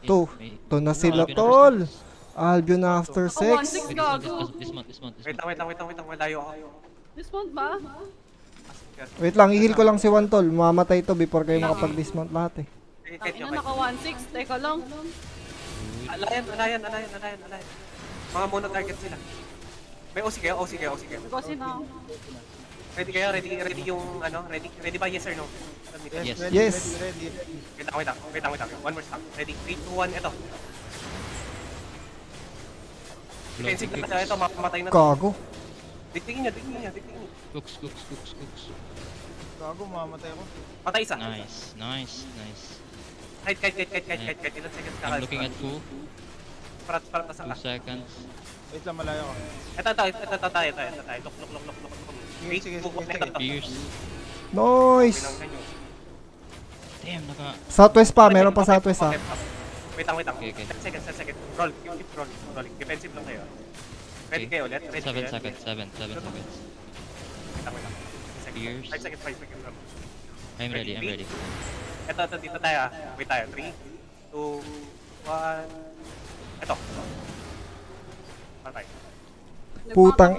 To na sila, tol. Albion after sex. Wait, Gago. dismount. Wait lang, malayo ako. Dismount ba? Wait lang, ihil ko lang si Juan, tol. Mamamatay to before kayo makapag-dismount lahat eh. Tangina, naka 1-6. Teka lang. Alayan. Mga mono target sila. May OC kayo. Kasi na. Ready kayo? Ready yung ano? Ready ba? Yes or no? Yes. Yes. Wait lang. One more stop. Ready? 3, 2, 1, eto. Defensive na sila, ito, makamatay na to. Kago. Diktingin niya. Cooks. Gago, mamamatay ako. Patay isa. Nice. Kite. Ilan seconds ka? I'm looking at Fu. Parat na sa 2 seconds. Wait lang, malayo ako. Ito tayo. Look. Sige. Pierce. Nice. Damn, Southwest pa, meron pa southwest ha. Wait lang. Okay. 10 seconds. Roll. Keep rolling. Defensive lang kayo. Ready kayo ulit? 7 seconds. Wait lang. Pierce. 5 seconds. I'm ready. Ito, dito tayo. Wait tayo. 3, 2, 1. Ito. Patay. Putang